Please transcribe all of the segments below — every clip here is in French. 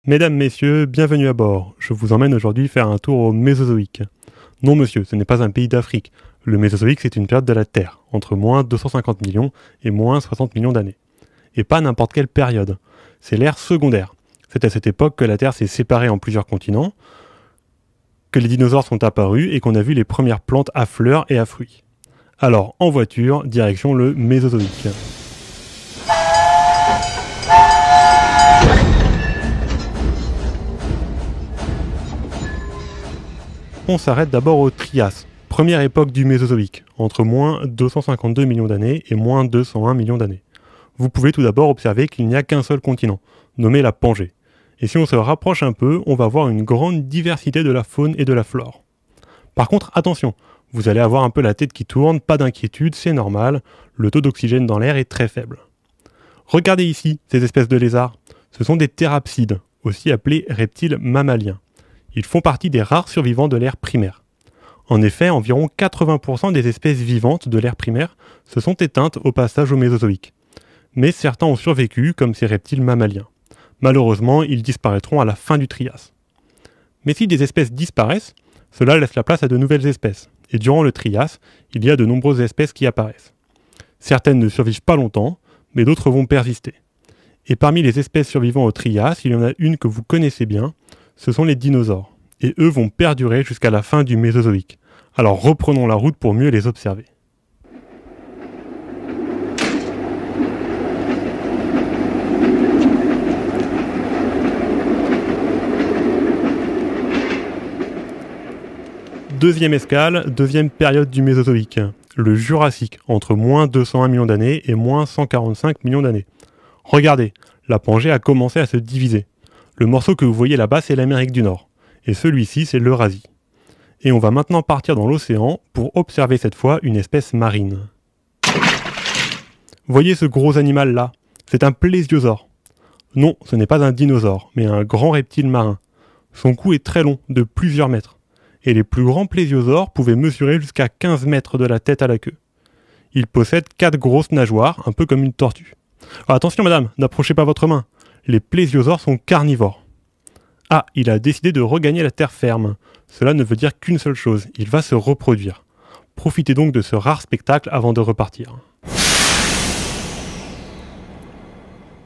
Mesdames, Messieurs, bienvenue à bord. Je vous emmène aujourd'hui faire un tour au Mésozoïque. Non monsieur, ce n'est pas un pays d'Afrique. Le Mésozoïque, c'est une période de la Terre, entre moins 250 millions et moins 60 millions d'années. Et pas n'importe quelle période. C'est l'ère secondaire. C'est à cette époque que la Terre s'est séparée en plusieurs continents, que les dinosaures sont apparus et qu'on a vu les premières plantes à fleurs et à fruits. Alors, en voiture, direction le Mésozoïque. On s'arrête d'abord au Trias, première époque du Mésozoïque, entre moins 252 millions d'années et moins 201 millions d'années. Vous pouvez tout d'abord observer qu'il n'y a qu'un seul continent, nommé la Pangée. Et si on se rapproche un peu, on va voir une grande diversité de la faune et de la flore. Par contre, attention, vous allez avoir un peu la tête qui tourne, pas d'inquiétude, c'est normal, le taux d'oxygène dans l'air est très faible. Regardez ici, ces espèces de lézards. Ce sont des thérapsides, aussi appelés reptiles mammaliens. Ils font partie des rares survivants de l'ère primaire. En effet, environ 80% des espèces vivantes de l'ère primaire se sont éteintes au passage au Mésozoïque. Mais certains ont survécu, comme ces reptiles mammaliens. Malheureusement, ils disparaîtront à la fin du Trias. Mais si des espèces disparaissent, cela laisse la place à de nouvelles espèces. Et durant le Trias, il y a de nombreuses espèces qui apparaissent. Certaines ne survivent pas longtemps, mais d'autres vont persister. Et parmi les espèces survivant au Trias, il y en a une que vous connaissez bien, ce sont les dinosaures. Et eux vont perdurer jusqu'à la fin du Mésozoïque. Alors reprenons la route pour mieux les observer. Deuxième escale, deuxième période du Mésozoïque, le Jurassique, entre moins 201 millions d'années et moins 145 millions d'années. Regardez, la Pangée a commencé à se diviser. Le morceau que vous voyez là-bas, c'est l'Amérique du Nord, et celui-ci, c'est l'Eurasie. Et on va maintenant partir dans l'océan pour observer cette fois une espèce marine. Voyez ce gros animal-là, c'est un plésiosaure. Non, ce n'est pas un dinosaure, mais un grand reptile marin. Son cou est très long, de plusieurs mètres. Et les plus grands plésiosaures pouvaient mesurer jusqu'à 15 mètres de la tête à la queue. Il possède 4 grosses nageoires, un peu comme une tortue. Ah, attention madame, n'approchez pas votre main. Les plésiosaures sont carnivores. Ah, il a décidé de regagner la terre ferme. Cela ne veut dire qu'une seule chose, il va se reproduire. Profitez donc de ce rare spectacle avant de repartir.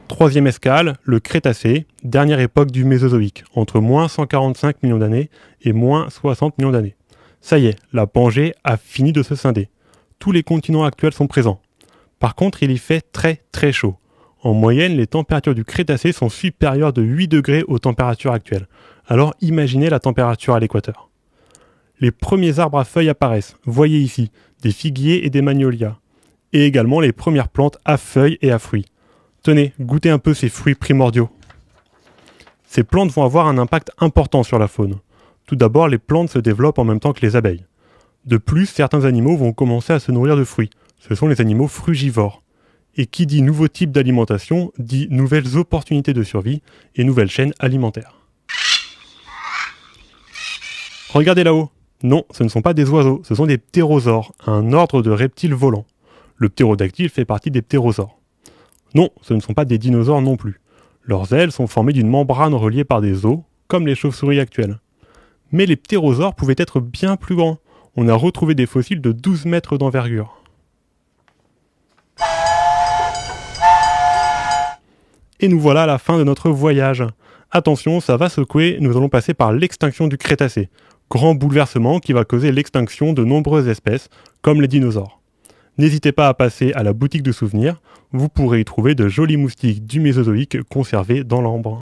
Troisième escale, le Crétacé, dernière époque du Mésozoïque, entre moins 145 millions d'années et moins 60 millions d'années. Ça y est, la Pangée a fini de se scinder. Tous les continents actuels sont présents. Par contre, il y fait très très chaud. En moyenne, les températures du Crétacé sont supérieures de 8 degrés aux températures actuelles. Alors imaginez la température à l'équateur. Les premiers arbres à feuilles apparaissent, voyez ici, des figuiers et des magnolias. Et également les premières plantes à feuilles et à fruits. Tenez, goûtez un peu ces fruits primordiaux. Ces plantes vont avoir un impact important sur la faune. Tout d'abord, les plantes se développent en même temps que les abeilles. De plus, certains animaux vont commencer à se nourrir de fruits. Ce sont les animaux frugivores. Et qui dit nouveau type d'alimentation, dit nouvelles opportunités de survie et nouvelles chaînes alimentaires. Regardez là-haut. Non, ce ne sont pas des oiseaux, ce sont des ptérosaures, un ordre de reptiles volants. Le ptérodactyle fait partie des ptérosaures. Non, ce ne sont pas des dinosaures non plus. Leurs ailes sont formées d'une membrane reliée par des os, comme les chauves-souris actuelles. Mais les ptérosaures pouvaient être bien plus grands. On a retrouvé des fossiles de 12 mètres d'envergure. Et nous voilà à la fin de notre voyage. Attention, ça va secouer, nous allons passer par l'extinction du Crétacé. Grand bouleversement qui va causer l'extinction de nombreuses espèces, comme les dinosaures. N'hésitez pas à passer à la boutique de souvenirs, vous pourrez y trouver de jolis moustiques du Mésozoïque conservés dans l'ambre.